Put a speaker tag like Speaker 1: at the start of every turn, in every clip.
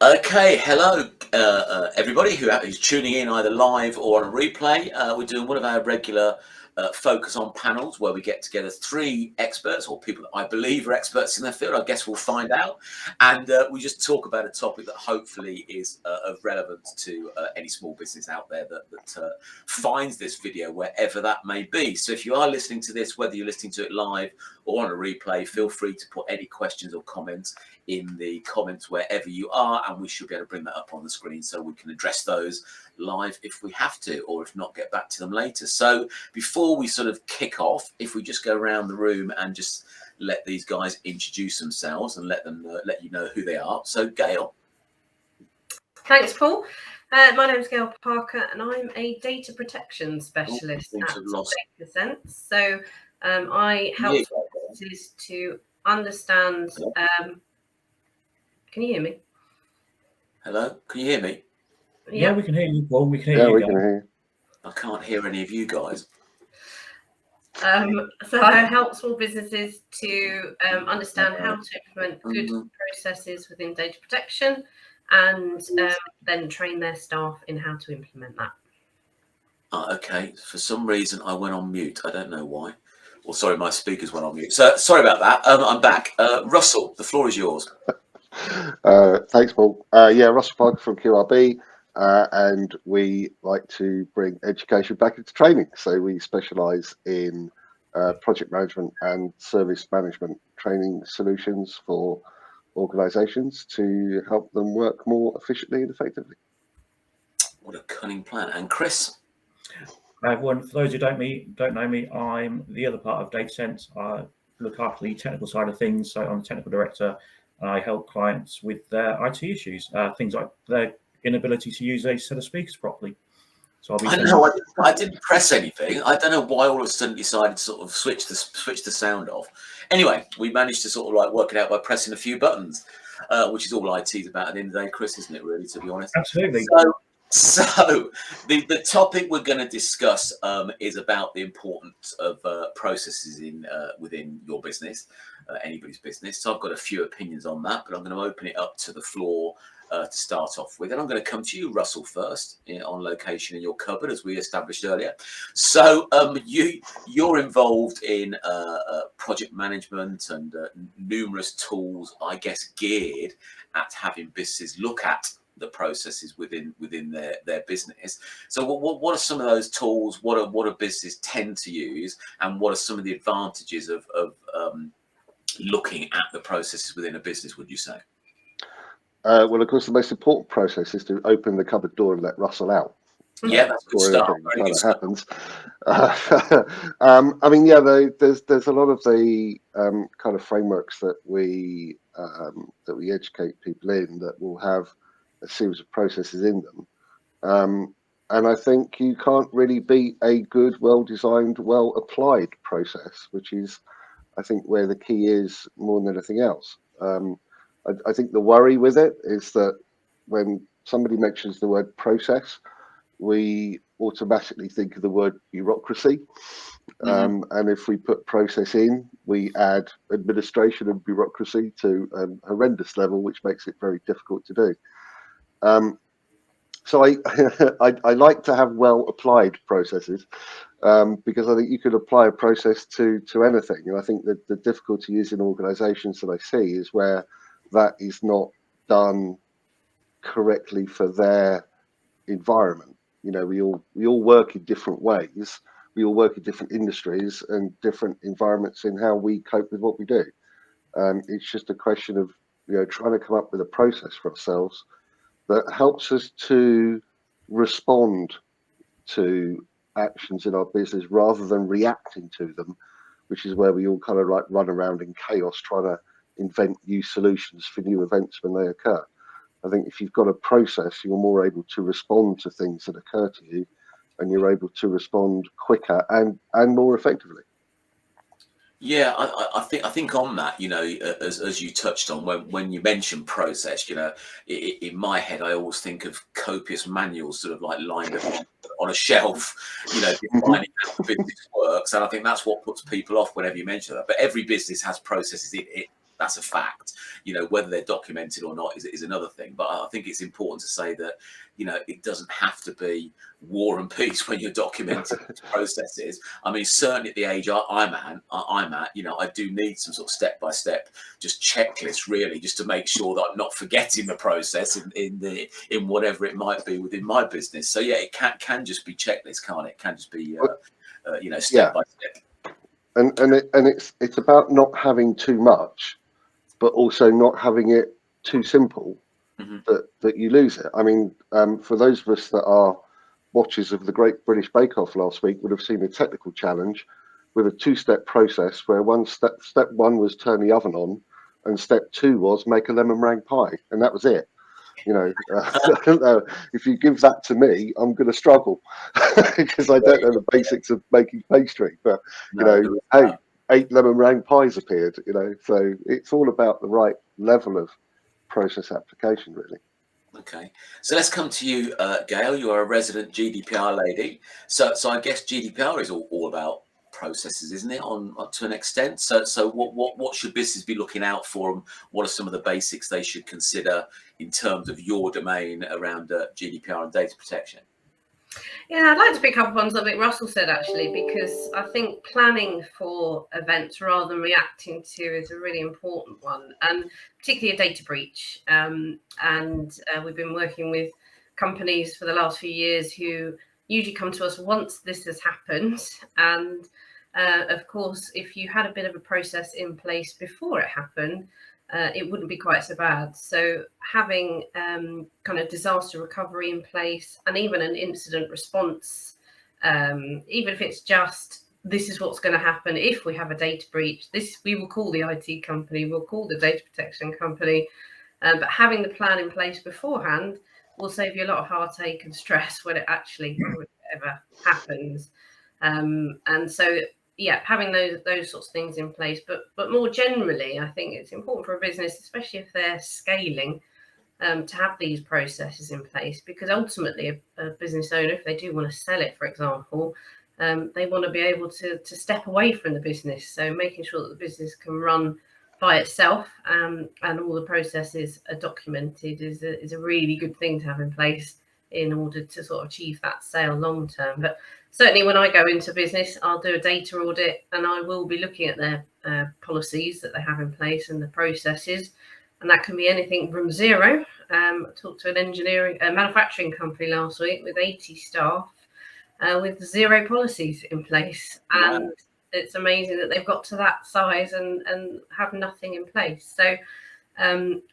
Speaker 1: Okay, hello everybody who's tuning in either live or on a replay. We're doing one of our regular focus on panels where we get together three experts or people that I believe are experts in their field. I guess we'll find out. And we just talk about a topic that hopefully is of relevance to any small business out there that finds this video wherever that may be. So if you are listening to this, whether you're listening to it live or on a replay, feel free to put any questions or comments in the comments wherever you are, and we should be able to bring that up on the screen so we can address those live if we have to, or if not, get back to them later. So before we sort of kick off, if we just go around the room and just let these guys introduce themselves and let you know who they are. So Gail.
Speaker 2: Thanks, Paul. My name is Gail Parker, and I'm a data protection specialist at DataSense. So I help businesses to understand. Can you hear me?
Speaker 1: Hello, can you hear me?
Speaker 3: Yeah, we can hear you, Paul. We can hear you.
Speaker 4: We can hear you.
Speaker 1: I can't hear any of you guys.
Speaker 2: So I help small businesses to understand how to implement good processes within data protection, and then train their staff in how to implement that.
Speaker 1: Okay, for some reason I went on mute. I don't know why. Well, sorry, my speakers went on mute. So sorry about that. I'm back. Russell, the floor is yours.
Speaker 4: Thanks, Paul. Russell Parker from QRB, and we like to bring education back into training. So we specialise in project management and service management training solutions for organisations to help them work more efficiently and effectively.
Speaker 1: What a cunning plan. And Chris?
Speaker 3: Everyone, for those who don't know me, I'm the other part of DataSense. I look after the technical side of things. So I'm the technical director. I help clients with their IT issues, things like their inability to use a set of speakers properly. So
Speaker 1: I didn't press anything. I don't know why all of a sudden decided to sort of switch the sound off. Anyway, we managed to sort of like work it out by pressing a few buttons, which is all IT is about at the end of the day, Chris, isn't it? Really, to be honest.
Speaker 3: Absolutely.
Speaker 1: So the topic we're going to discuss is about the importance of processes in within your business, anybody's business. So I've got a few opinions on that, but I'm going to open it up to the floor to start off with. And I'm going to come to you, Russell, first on location in your cupboard, as we established earlier. So you're involved in project management and numerous tools, I guess, geared at having businesses look at the processes within their business. So what are some of those tools? What do businesses tend to use, and what are some of the advantages of looking at the processes within a business, would you say?
Speaker 4: Well, of course, the most important process is to open the cupboard door and let Russell out.
Speaker 1: Yeah, that's a good start.
Speaker 4: Kind of happens. I mean, yeah, there's a lot of the kind of frameworks that we educate people in that will have a series of processes in them. And I think you can't really beat a good, well-designed, well-applied process, which is, I think, where the key is more than anything else. I think the worry with it is that when somebody mentions the word process, we automatically think of the word bureaucracy. And if we put process in, we add administration and bureaucracy to a horrendous level, which makes it very difficult to do. So I like to have well applied processes, because I think you could apply a process to anything. And I think that the difficulty is in organisations that I see is where that is not done correctly for their environment. You know, we all work in different ways. We all work in different industries and different environments in how we cope with what we do. It's just a question of, you know, trying to come up with a process for ourselves that helps us to respond to actions in our business rather than reacting to them, which is where we all kind of like run around in chaos trying to invent new solutions for new events when they occur. I think if you've got a process, you're more able to respond to things that occur to you, and you're able to respond quicker and more effectively.
Speaker 1: Yeah, I think on that, you know, as you touched on, when you mention process, you know, in my head, I always think of copious manuals sort of like lined up on a shelf, you know, defining how the business works. And I think that's what puts people off whenever you mention that. But every business has processes in it that's a fact. You know, whether they're documented or not is another thing. But I think it's important to say that, you know, it doesn't have to be war and peace when you're documenting processes. I mean, certainly at the age I'm at, you know, I do need some sort of step-by-step just checklist, really, just to make sure that I'm not forgetting the process in whatever it might be within my business. So yeah, it can just be checklist, can't it? It can just be you know, step by step.
Speaker 4: And it's about not having too much, but also not having it too simple, that you lose it. I mean, for those of us that are watchers of the Great British Bake Off last week would have seen a technical challenge with a 2-step process where step one was turn the oven on, and step 2 was make a lemon meringue pie, and that was it. You know, I don't know, if you give that to me, I'm going to struggle because I don't know the basics of making pastry. But you know, hey, 8 lemon meringue pies appeared. You know, so it's all about the right level of process application, really.
Speaker 1: Okay, so let's come to you, Gail. You are a resident GDPR lady, so I guess GDPR is all about processes, isn't it? On to an extent. So what should businesses be looking out for, and what are some of the basics they should consider in terms of your domain around GDPR and data protection?
Speaker 2: Yeah, I'd like to pick up on something Russell said, actually, because I think planning for events rather than reacting to is a really important one, and particularly a data breach. We've been working with companies for the last few years who usually come to us once this has happened. And of course, if you had a bit of a process in place before it happened, it wouldn't be quite so bad. So having kind of disaster recovery in place, and even an incident response, even if it's just, this is what's going to happen if we have a data breach. We will call the IT company, we'll call the data protection company. But having the plan in place beforehand will save you a lot of heartache and stress when it actually ever happens. And so, yeah, having those sorts of things in place, but more generally, I think it's important for a business, especially if they're scaling, to have these processes in place, because ultimately a business owner, if they do want to sell it, for example, they want to be able to step away from the business. So making sure that the business can run by itself, and all the processes are documented is a really good thing to have in place in order to sort of achieve that sale long term. But certainly when I go into business, I'll do a data audit, and I will be looking at their policies that they have in place and the processes. And that can be anything from zero. I talked to a manufacturing company last week with 80 staff with 0 policies in place. And wow, it's amazing that they've got to that size and have nothing in place. So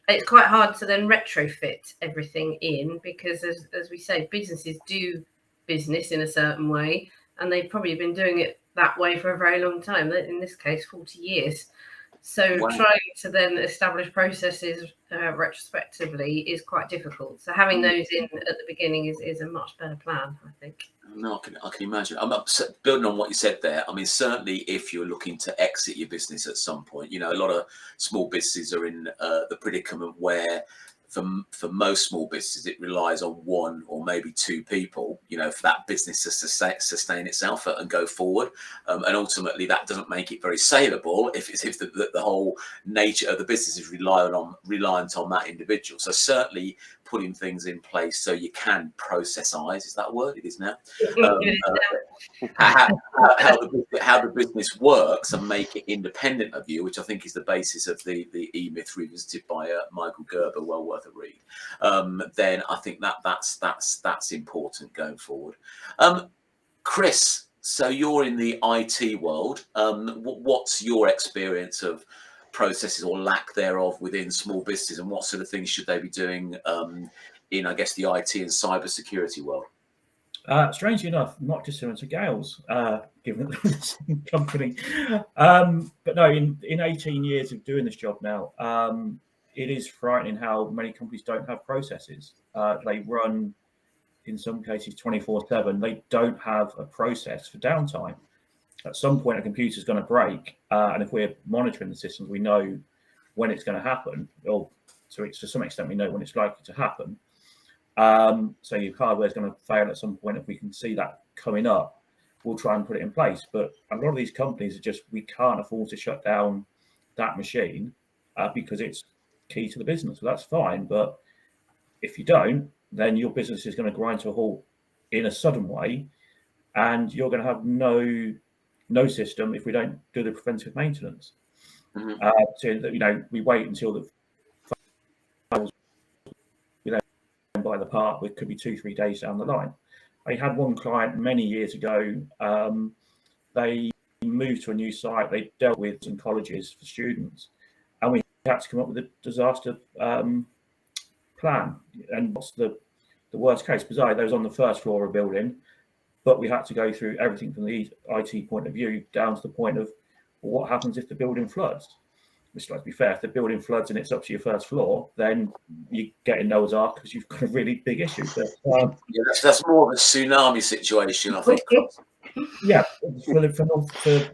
Speaker 2: it's quite hard to then retrofit everything in, because as we say, businesses do business in a certain way, and they've probably been doing it that way for a very long time, in this case 40 years. So wow, trying to then establish processes retrospectively is quite difficult. So having those in at the beginning is a much better plan, I think.
Speaker 1: No, I can imagine. I'm building on what you said there. I mean, certainly if you're looking to exit your business at some point, you know, a lot of small businesses are in the predicament where for most small businesses, it relies on 1 or maybe 2 people, you know, for that business to sustain itself and go forward. And ultimately, that doesn't make it very saleable if the whole nature of the business is reliant on that individual. So certainly putting things in place so you can processize, is that a word? It is now. How the business works and make it independent of you, which I think is the basis of the E-Myth revisited by Michael Gerber, well worth a read. Then I think that's important going forward. Chris, so you're in the IT world. What's your experience of processes or lack thereof within small businesses, and what sort of things should they be doing in, I guess, the IT and cybersecurity world?
Speaker 3: Strangely enough, not dissimilar to Gail's, given the same company. But no, in 18 years of doing this job now, it is frightening how many companies don't have processes. They run, in some cases, 24/7. They don't have a process for downtime. At some point, a computer's going to break, and if we're monitoring the systems, we know when it's going to happen. Or to some extent, we know when it's likely to happen. So your hardware is going to fail at some point. If we can see that coming up, we'll try and put it in place. But a lot of these companies are just, we can't afford to shut down that machine. because it's key to the business. So that's fine. But if you don't, then your business is going to grind to a halt in a sudden way, and you're going to have no system if we don't do the preventive maintenance. So that, we wait until the files by the part, which could be 2-3 days down the line. I had one client many years ago. They moved to a new site. They dealt with some colleges for students, and we had to come up with a disaster plan. And what's the worst case? Bizarrely, they was on the first floor of a building, but we had to go through everything from the IT point of view down to the point of what happens if the building floods. Which, let's be fair, if the building floods and it's up to your first floor, then you get in Noah's Ark because you've got a really big issue. But,
Speaker 1: yeah, that's more of a tsunami situation, I think.
Speaker 3: Yeah, for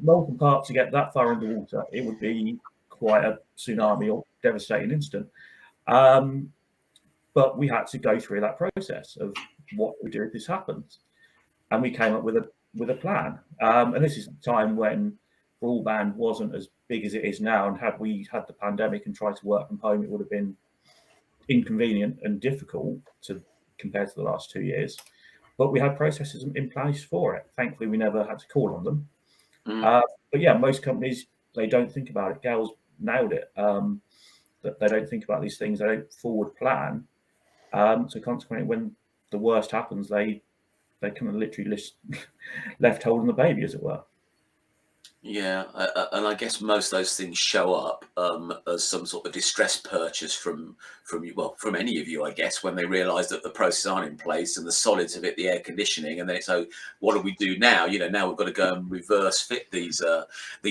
Speaker 3: Malcolm Park to get that far underwater, it would be quite a tsunami or devastating instant. But we had to go through that process of what we do if this happens, and we came up with a plan. And this is a time when broadband wasn't as big as it is now, and had we had the pandemic and tried to work from home, it would have been inconvenient and difficult compared to the last 2 years. But we had processes in place for it. Thankfully, we never had to call on them. But yeah, most companies, they don't think about it. Gail's nailed it. That they don't think about these things. They don't forward plan. So consequently, when the worst happens, they kind of literally left holding the baby, as it were.
Speaker 1: Yeah, and I guess most of those things show up as some sort of distress purchase from any of you, I guess, when they realise that the processes aren't in place and the solids of it, the air conditioning, and then so what do we do now? Now we've got to go and reverse fit these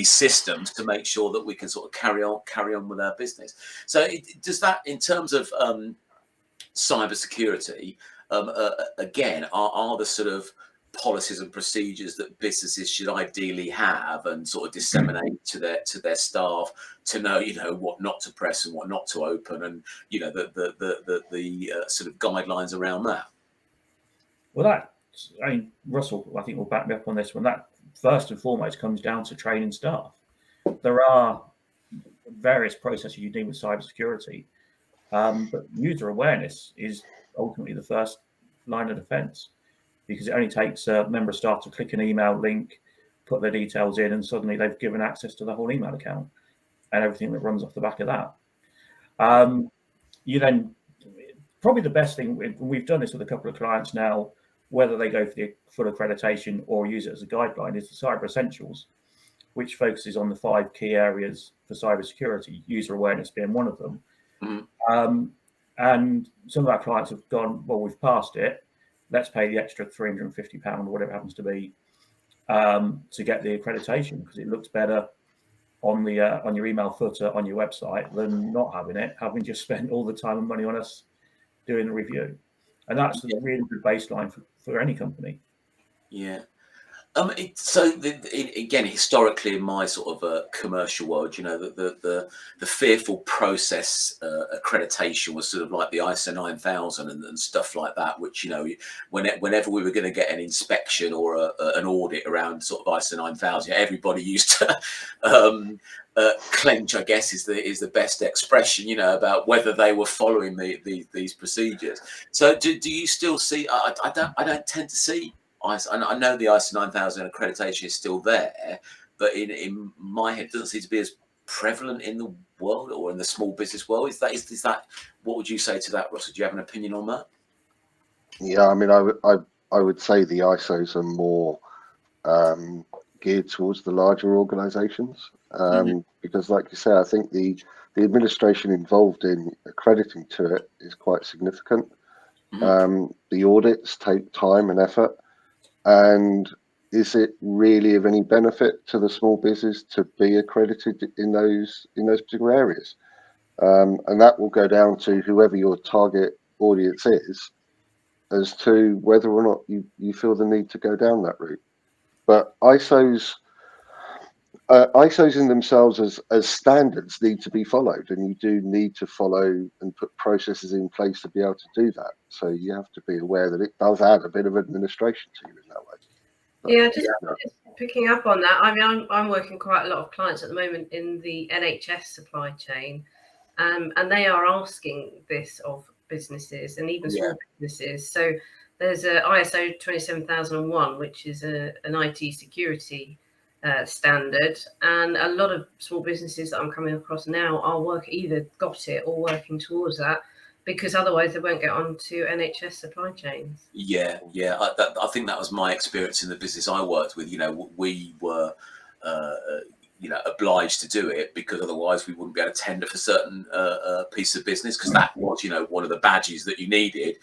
Speaker 1: systems to make sure that we can sort of carry on with our business. So does that, in terms of cybersecurity, again, are the sort of policies and procedures that businesses should ideally have and sort of disseminate to their staff to know, what not to press and what not to open, and the sort of guidelines around that?
Speaker 3: Well, Russell, I think will back me up on this one. That first and foremost comes down to training staff. There are various processes you need with cybersecurity, but user awareness is ultimately the first line of defense, because it only takes a member of staff to click an email link, put their details in, and suddenly they've given access to the whole email account and everything that runs off the back of that. You then, probably the best thing, we've done this with a couple of clients now, whether they go for the full accreditation or use it as a guideline, is the Cyber Essentials, which focuses on the 5 key areas for cybersecurity, user awareness being one of them. And some of our clients have gone, well, we've passed it, let's pay the extra £350 or whatever it happens to be to get the accreditation, because it looks better on your email footer on your website than not having it, having just spent all the time and money on us doing the review. And that's a really good baseline for any company.
Speaker 1: Yeah. Again, historically, in my sort of commercial world, the fearful process accreditation was sort of like the ISO 9000 and stuff like that, which, whenever we were going to get an inspection or an audit around sort of ISO 9000, everybody used to clench, I guess is the best expression, about whether they were following these procedures. So do you still see? I don't tend to see. I know the ISO 9000 accreditation is still there, but in my head, it doesn't seem to be as prevalent in the world or in the small business world. Is that what would you say to that, Russell? Do you have an opinion on that?
Speaker 4: Yeah, I mean, I would say the ISOs are more geared towards the larger organisations, because, like you say, I think the administration involved in accrediting to it is quite significant. The audits take time and effort. And is it really of any benefit to the small business to be accredited in those particular areas? And that will go down to whoever your target audience is, as to whether or not you feel the need to go down that route. But ISOs in themselves as standards need to be followed, and you do need to follow and put processes in place to be able to do that. So you have to be aware that it does add a bit of administration to you in that way. But,
Speaker 2: just picking up on that. I mean, I'm working quite a lot of clients at the moment in the NHS supply chain, and they are asking this of businesses and even small businesses. So there's a ISO 27001, which is an IT security standard, and a lot of small businesses that I'm coming across now are either got it or working towards that, because otherwise they won't get onto NHS supply chains.
Speaker 1: Yeah. I think that was my experience in the business I worked with. We were, obliged to do it, because otherwise we wouldn't be able to tender for certain piece of business, because that was, one of the badges that you needed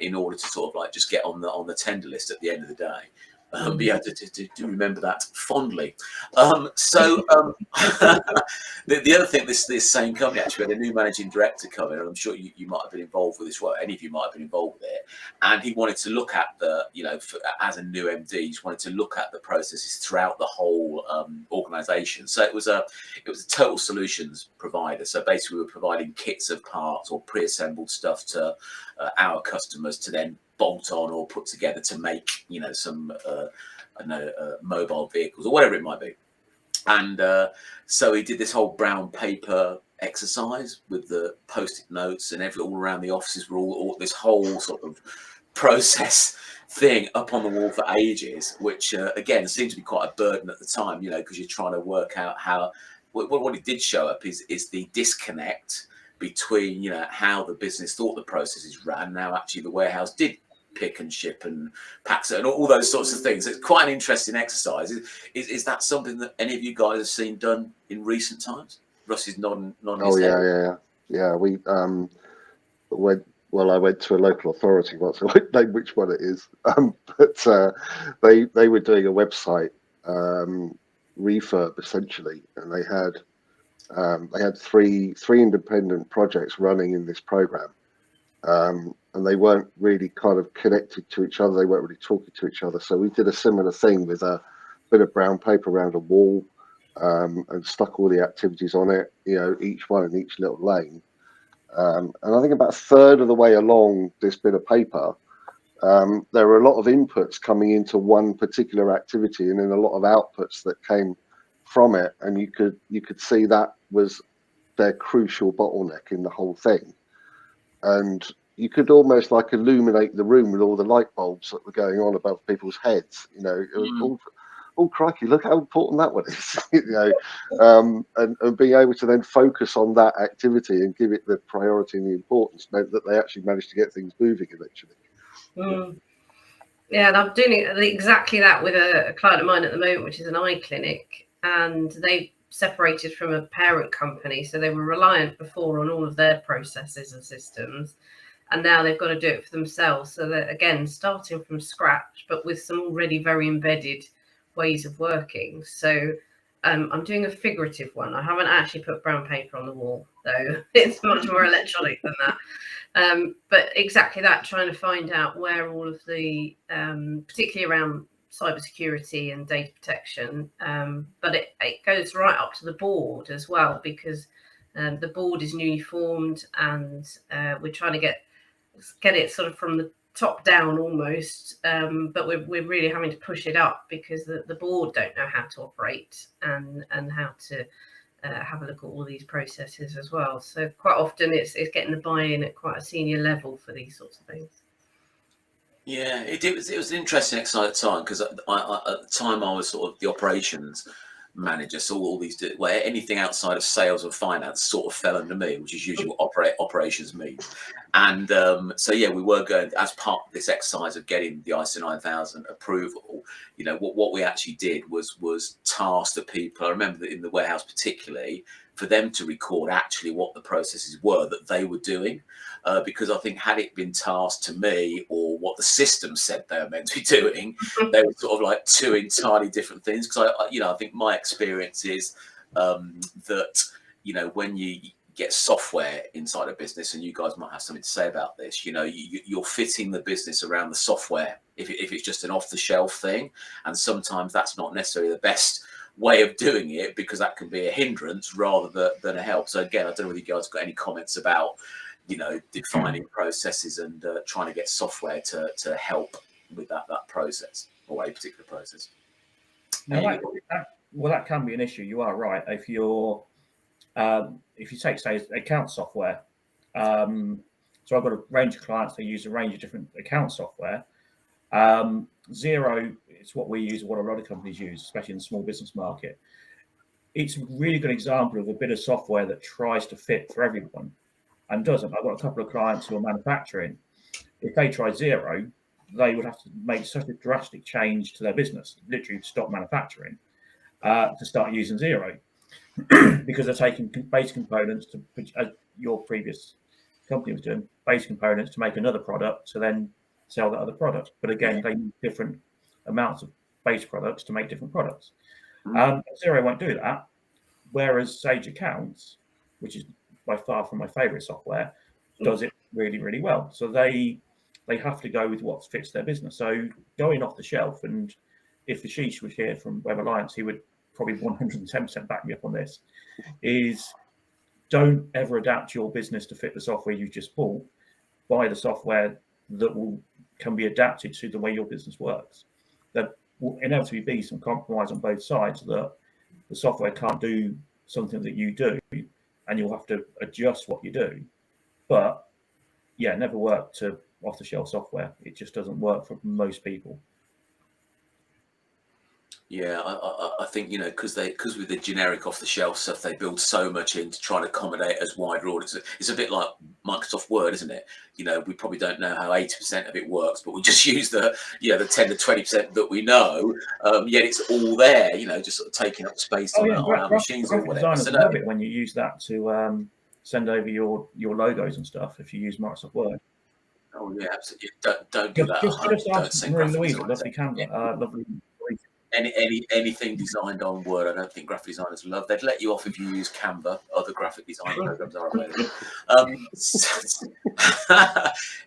Speaker 1: in order to sort of like just get on the tender list at the end of the day. But yeah, do remember that fondly. The other thing, this same company actually had a new managing director come in, and I'm sure you might have been involved with this. Well, any of you might have been involved with it. And he wanted to look at as a new MD, he just wanted to look at the processes throughout the whole organisation. So it was a total solutions provider. So basically, we were providing kits of parts or pre-assembled stuff to our customers to then bolt on or put together to make some mobile vehicles or whatever it might be. And so he did this whole brown paper exercise with the post-it notes, and all around the offices were all this whole sort of process thing up on the wall for ages, which again seemed to be quite a burden at the time, because you're trying to work out how what it did show up is the disconnect between how the business thought the processes ran. Now actually the warehouse did pick and ship and pack and all those sorts of things. It's quite an interesting exercise. Is that something that any of you guys have seen done in recent times? Russ is nodding.
Speaker 4: Oh yeah. We I went to a local authority once. I won't name which one it is, but they were doing a website refurb essentially, and they had three independent projects running in this program. And they weren't really kind of connected to each other. They weren't really talking to each other. So we did a similar thing with a bit of brown paper around a wall, and stuck all the activities on it, each one in each little lane. And I think about a third of the way along this bit of paper, there were a lot of inputs coming into one particular activity, and then a lot of outputs that came from it. And you could see that was their crucial bottleneck in the whole thing. And you could almost like illuminate the room with all the light bulbs that were going on above people's heads. It was oh crikey, look how important that one is. And being able to then focus on that activity and give it the priority and the importance meant that they actually managed to get things moving eventually.
Speaker 2: Yeah, and I'm doing exactly that with a client of mine at the moment, which is an eye clinic, and they separated from a parent company, so they were reliant before on all of their processes and systems, and now they've got to do it for themselves. So they're again starting from scratch, but with some already very embedded ways of working. So I'm doing a figurative one. I haven't actually put brown paper on the wall, though. It's much more electronic than that. But exactly that, trying to find out where all of the, particularly around cybersecurity and data protection, but it goes right up to the board as well, because the board is newly formed, and we're trying to get it sort of from the top down almost, but we're really having to push it up, because the board don't know how to operate and how to have a look at all these processes as well. So quite often it's getting the buy-in at quite a senior level for these sorts of things.
Speaker 1: Yeah, it was an interesting, exciting time, because at the time I was sort of the operations manager, so all these anything outside of sales and finance sort of fell under me, which is usually what operations means. And so yeah, we were going, as part of this exercise of getting the ISO 9000 approval, what we actually did was task the people. I remember that in the warehouse particularly, for them to record actually what the processes were that they were doing, because I think had it been tasked to me or what the system said they were meant to be doing, they were sort of like two entirely different things. Because I think my experience is that when you get software inside a business, and you guys might have something to say about this, you're fitting the business around the software if it's just an off-the-shelf thing, and sometimes that's not necessarily the best way of doing it, because that can be a hindrance rather than a help. So again, I don't know whether you guys got any comments about defining processes and trying to get software to help with that process, or a particular process.
Speaker 3: Now that can be an issue. You are right. If you're if you take, say, account software, so I've got a range of clients that use a range of different account software. Xero is what we use, what a lot of companies use, especially in the small business market. It's a really good example of a bit of software that tries to fit for everyone and doesn't. I've got a couple of clients who are manufacturing. If they try Xero, they would have to make such a drastic change to their business, literally stop manufacturing, to start using Xero, because they're taking base components to, as your previous company was doing, base components to make another product to then sell that other product. But again, they need different amounts of base products to make different products. Xero won't do that, whereas Sage Accounts, which is by far from my favorite software, does it really, really well. So they have to go with what fits their business. So going off the shelf, and if Ashish was here from Web Alliance, he would probably 110% back me up on this, is don't ever adapt your business to fit the software you just bought. Buy the software that can be adapted to the way your business works. There will inevitably be some compromise on both sides, that the software can't do something that you do, and you'll have to adjust what you do. But yeah, never work to off-the-shelf software. It just doesn't work for most people.
Speaker 1: Yeah, I think, you know, because with the generic off-the-shelf stuff, they build so much in to try and accommodate as wider audience. It's a bit like Microsoft Word, isn't it? You know, we probably don't know how 80% of it works, but we just use the 10 to 20% that we know. Yet it's all there, you know, just sort of taking up space on our machines or whatever.
Speaker 3: Designers love it when you use that to send over your logos and stuff. If you use Microsoft Word.
Speaker 1: Oh yeah, absolutely. Don't do that.
Speaker 3: Just
Speaker 1: don't send
Speaker 3: Marie
Speaker 1: graphic
Speaker 3: Louise,
Speaker 1: design.
Speaker 3: lovely Canva, lovely.
Speaker 1: Anything designed on Word, I don't think graphic designers love. They'd let you off if you use Canva. Other graphic design programs are available.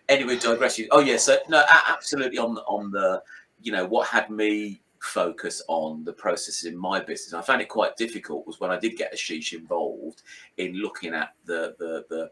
Speaker 1: Anyway, digression. Oh yeah, so no, absolutely on the, you know, what had me focus on the processes in my business. I found it quite difficult was when I did get Ashish involved in looking at the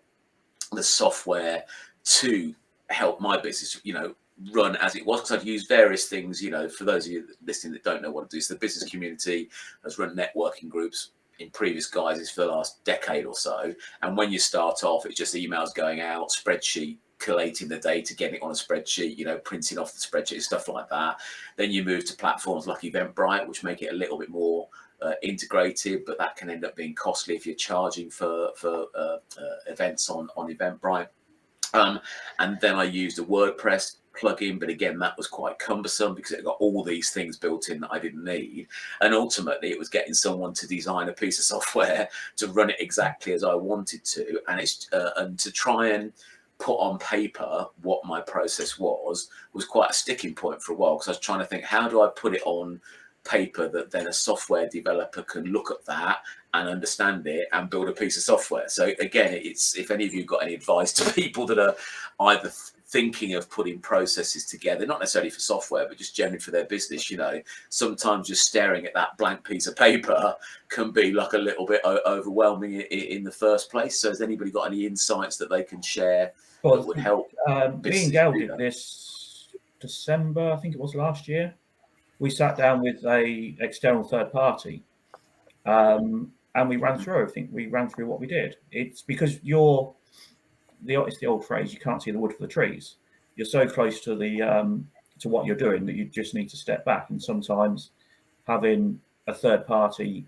Speaker 1: software to help my business, you know, run as it was, because I've used various things, you know, for those of you listening that don't know what to do. So the business community has run networking groups in previous guises for the last decade or so. And when you start off, it's just emails going out, spreadsheet, collating the data, getting it on a spreadsheet, you know, printing off the spreadsheet, stuff like that. Then you move to platforms like Eventbrite, which make it a little bit more integrated, but that can end up being costly if you're charging for events on Eventbrite. And then I used a WordPress plugin, but again, that was quite cumbersome because it got all these things built in that I didn't need. And ultimately, it was getting someone to design a piece of software to run it exactly as I wanted to, and to try and put on paper what my process was quite a sticking point for a while, because I was trying to think, how do I put it on paper that then a software developer can look at that and understand it and build a piece of software. So again, it's, if any of you got any advice to people that are either thinking of putting processes together, not necessarily for software, but just generally for their business, you know, sometimes just staring at that blank piece of paper can be like a little bit overwhelming in the first place. So has anybody got any insights that they can share that would help?
Speaker 3: Me and Gail did this December, I think it was last year. We sat down with a external third party, and we ran through everything. We ran through what we did. It's because it's the old phrase, you can't see the wood for the trees. You're so close to to what you're doing that you just need to step back. And sometimes having a third party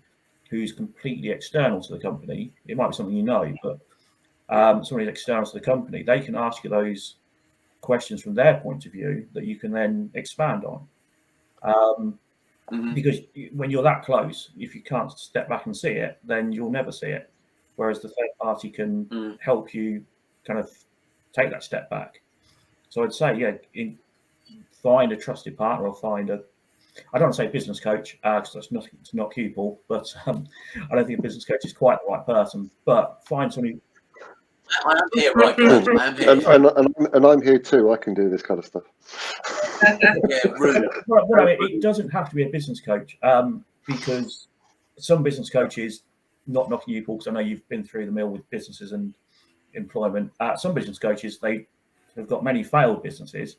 Speaker 3: who's completely external to the company, it might be something you know, but somebody external to the company, they can ask you those questions from their point of view that you can then expand on. Because when you're that close, if you can't step back and see it, then you'll never see it. Whereas the third party can help you kind of take that step back. So I'd say, find a trusted partner, or find I don't want to say business coach, because that's not Q-Paul, but I don't think a business coach is quite the right person. But find somebody.
Speaker 1: I am here, right? I am here.
Speaker 4: And I'm here too. I can do this kind of stuff.
Speaker 3: Well, it doesn't have to be a business coach, because some business coaches, not knocking you, Paul, because I know you've been through the mill with businesses and employment. Some business coaches, they have got many failed businesses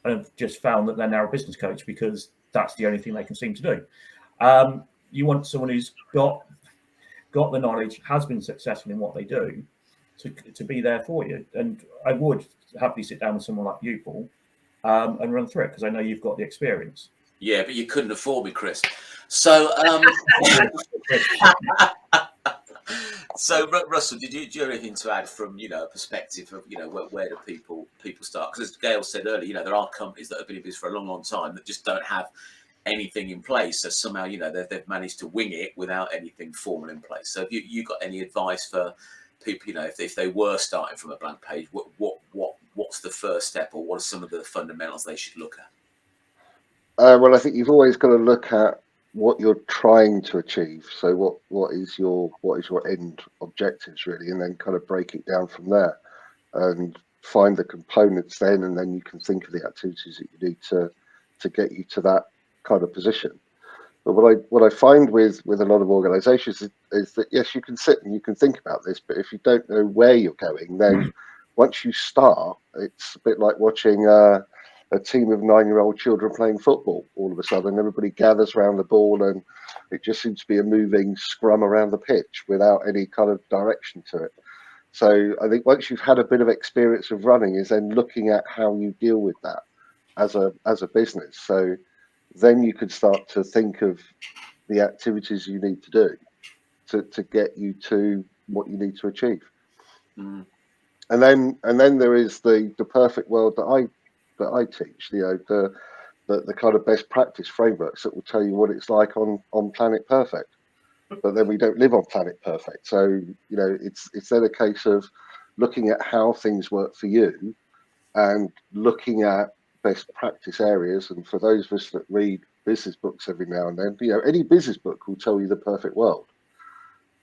Speaker 3: and have just found that they're now a business coach because that's the only thing they can seem to do. You want someone who's got got the knowledge, has been successful in what they do, to be there for you. And I would happily sit down with someone like you, Paul, and run through it, because I know you've got the experience.
Speaker 1: Yeah, but you couldn't afford me, Chris. So, so Russell, do you have anything to add from a perspective of where do people start? Because as Gail said earlier, there are companies that have been in business for a long, long time that just don't have anything in place. So somehow they've managed to wing it without anything formal in place. So have you got any advice for people? If they were starting from a blank page, what's the first step, or what are some of the fundamentals they should look at?
Speaker 4: Well, I think you've always got to look at what you're trying to achieve. So what is your end objectives really, and then kind of break it down from there, and find the components then, and then you can think of the activities that you need to get you to that kind of position. But what I find with a lot of organizations is that, yes, you can sit and you can think about this, but if you don't know where you're going, then once you start, it's a bit like watching a team of 9-year-old children playing football. All of a sudden, everybody gathers around the ball, and it just seems to be a moving scrum around the pitch without any kind of direction to it. So I think once you've had a bit of experience of running, is then looking at how you deal with that as a business. So then you could start to think of the activities you need to do to get you to what you need to achieve. And then there is the perfect world that I teach, the kind of best practice frameworks that will tell you what it's like on Planet Perfect. But then we don't live on Planet Perfect. So, it's then a case of looking at how things work for you and looking at best practice areas. And for those of us that read business books every now and then, any business book will tell you the perfect world.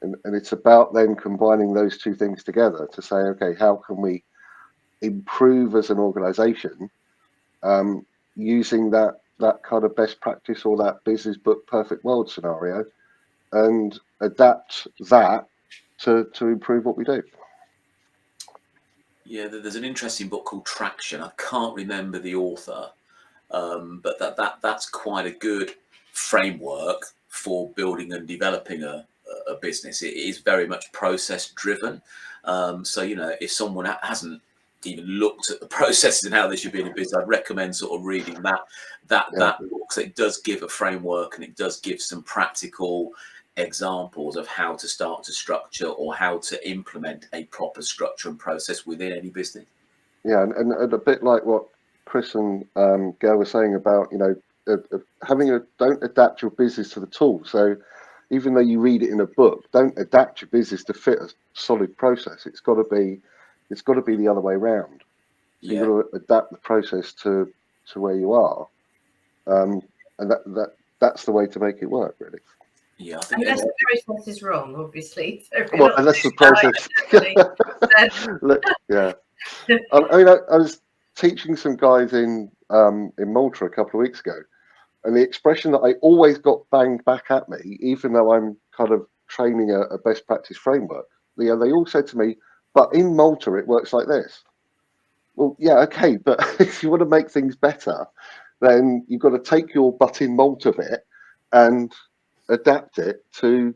Speaker 4: And it's about then combining those two things together to say, okay, how can we improve as an organization using that kind of best practice or that business book perfect world scenario, and adapt that to improve what we do.
Speaker 1: Yeah, there's an interesting book called Traction. I can't remember the author, but that's quite a good framework for building and developing a business. It is very much process driven. So if someone hasn't even looked at the processes and how they should be in a business, I'd recommend sort of reading that book. So it does give a framework, and it does give some practical examples of how to start to structure or how to implement a proper structure and process within any business.
Speaker 4: Yeah, and a bit like what Chris and Gail were saying about don't adapt your business to the tool. So even though you read it in a book, don't adapt your business to fit a solid process. It's got to be the other way around. So you've got to adapt the process to where you are, and that's the way to make it work, really.
Speaker 1: Yeah, I think
Speaker 2: unless the process is wrong, obviously. So
Speaker 4: unless the process. Yeah, I was teaching some guys in Malta a couple of weeks ago, and the expression that I always got banged back at me, even though I'm kind of training a best practice framework, they all said to me, "But in Malta, it works like this." Well, yeah, okay, but if you want to make things better, then you've got to take your "but in Malta" bit and adapt it to,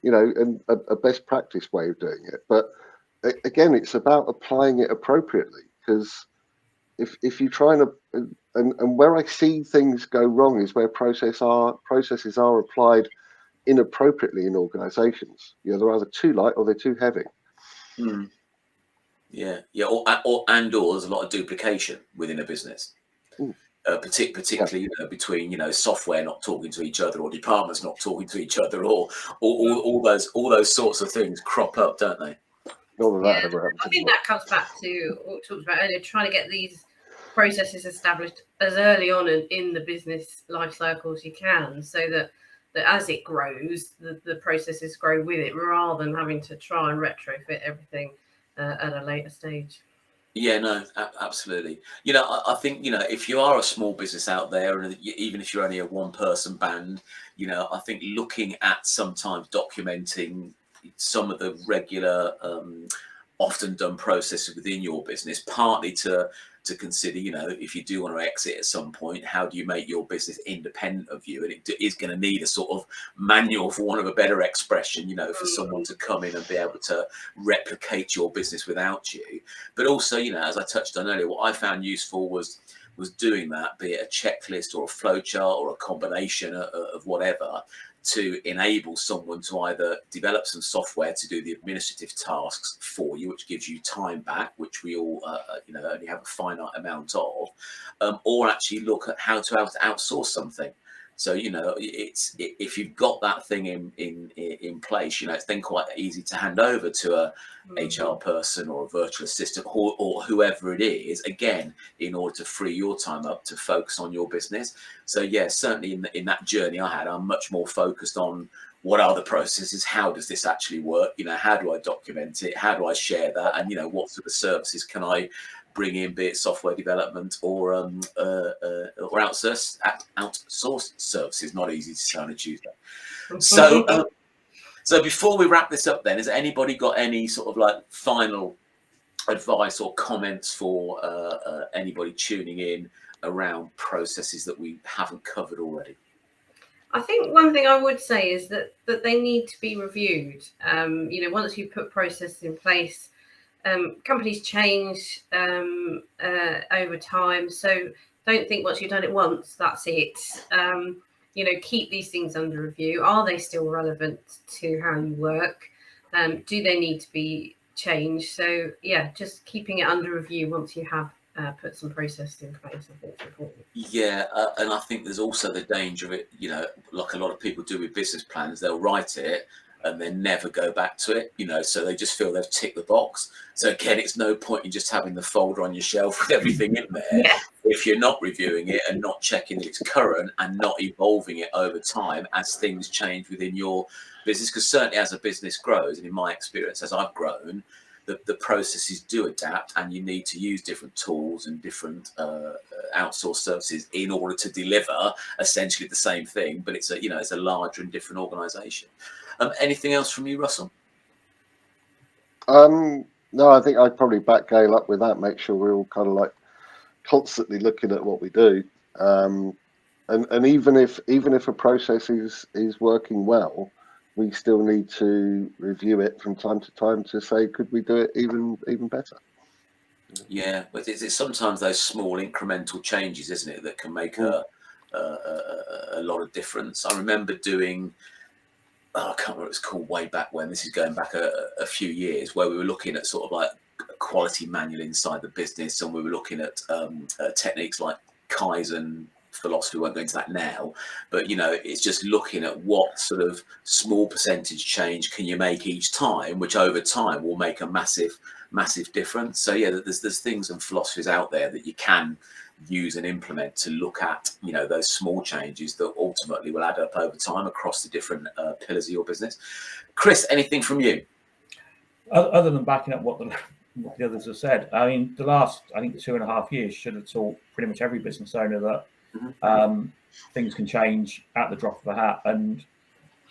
Speaker 4: a best practice way of doing it. But again, it's about applying it appropriately, because if you try and where I see things go wrong is where processes are applied inappropriately in organizations. They're either too light or they're too heavy.
Speaker 1: Yeah, or there's a lot of duplication within a business. Particularly between software not talking to each other, or departments not talking to each other, or all those sorts of things crop up, don't they?
Speaker 4: None of that ever happens.
Speaker 2: I think that comes back to what we talked about earlier, trying to get these processes established as early on in the business life cycle as you can, so that as it grows, the processes grow with it, rather than having to try and retrofit everything at a later stage.
Speaker 1: Yeah, no, absolutely. I think, if you are a small business out there, and even if you're only a one-person band, I think looking at sometimes documenting some of the regular, often done processes within your business, partly to to consider, you know, if you do want to exit at some point, how do you make your business independent of you? And it is going to need a sort of manual, for want of a better expression, you know, for someone to come in and be able to replicate your business without you. But also, you know, as I touched on earlier, what I found useful was doing that, be it a checklist or a flowchart or a combination of whatever, to enable someone to either develop some software to do the administrative tasks for you, which gives you time back, which we all you know, only have a finite amount of, or actually look at how to outsource something. So, you know, it's, if you've got that thing in place, you know, it's then quite easy to hand over to a HR person or a virtual assistant or whoever it is, again, in order to free your time up to focus on your business. So, yeah, certainly in that journey I had, I'm much more focused on what are the processes, how does this actually work, you know, how do I document it, how do I share that, and, you know, what sort of services can I bring in, be it software development or outsourced services. Not easy to say on a Tuesday. So before we wrap this up, then, has anybody got any sort of like final advice or comments for anybody tuning in around processes that we haven't covered already?
Speaker 2: I think one thing I would say is that they need to be reviewed. You know, once you put processes in place, companies change over time, so don't think once you've done it once, that's it. You know, keep these things under review. Are they still relevant to how you work? Do they need to be changed? So yeah, just keeping it under review once you have put some processes in place, I think is important.
Speaker 1: Yeah, and I think there's also the danger of it, you know, like a lot of people do with business plans, they'll write it and then never go back to it, you know, so they just feel they've ticked the box. So again, it's no point in just having the folder on your shelf with everything in there if you're not reviewing it and not checking that it's current and not evolving it over time as things change within your business. Because certainly as a business grows, and in my experience, as I've grown, the processes do adapt, and you need to use different tools and different outsourced services in order to deliver essentially the same thing. But it's a, you know, it's a larger and different organisation. Anything else from you, Russell?
Speaker 4: No, I think I'd probably back Gail up with that. Make sure we're all kind of like constantly looking at what we do, and even if a process is working well, we still need to review it from time to time to say, could we do it even better?
Speaker 1: Yeah, but it's sometimes those small incremental changes, isn't it, that can make a lot of difference. I remember doing, I can't remember what it's called way back when, this is going back a few years, where we were looking at sort of like a quality manual inside the business, and we were looking at techniques like Kaizen philosophy. We won't go into that now, but, you know, it's just looking at what sort of small percentage change can you make each time, which over time will make a massive difference. So yeah, there's things and philosophies out there that you can use and implement to look at, you know, those small changes that ultimately will add up over time across the different pillars of your business. Chris, anything from you?
Speaker 3: Other than backing up what the others have said, I mean, the last, I think, 2.5 years should have taught pretty much every business owner that things can change at the drop of a hat, and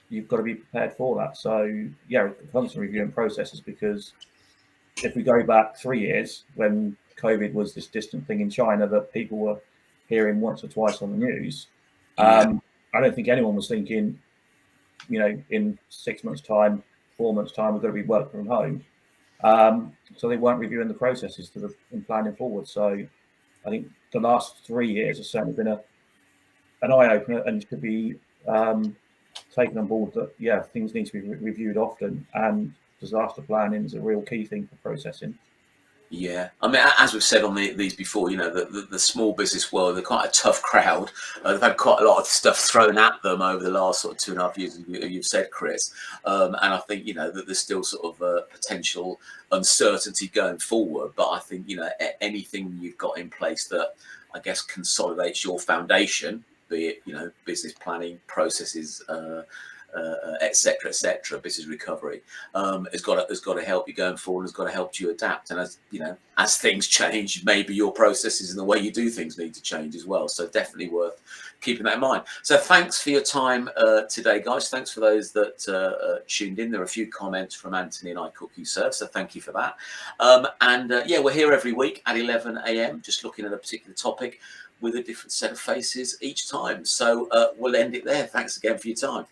Speaker 3: you've got to be prepared for that. So yeah, constantly reviewing processes, because if we go back 3 years when COVID was this distant thing in China that people were hearing once or twice on the news, I don't think anyone was thinking, you know, in 6 months' time, 4 months' time, we're going to be working from home. So they weren't reviewing the processes in planning forward. So I think the last 3 years has certainly been an eye-opener, and should be taken on board that, yeah, things need to be reviewed often, and disaster planning is a real key thing for processing.
Speaker 1: Yeah, I mean, as we've said on these before, you know, the small business world, they're quite a tough crowd. They've had quite a lot of stuff thrown at them over the last sort of 2.5 years, you've said, Chris. And I think, you know, that there's still sort of potential uncertainty going forward. But I think, you know, anything you've got in place that, I guess, consolidates your foundation, be it, you know, business planning, processes, etc., etc. Business recovery has got to help you going forward. Has got to help you adapt. And as you know, as things change, maybe your processes and the way you do things need to change as well. So definitely worth keeping that in mind. So thanks for your time today, guys. Thanks for those that tuned in. There are a few comments from Anthony and I Cook You Serve, so thank you for that. Yeah, we're here every week at 11 a.m. just looking at a particular topic with a different set of faces each time. So we'll end it there. Thanks again for your time.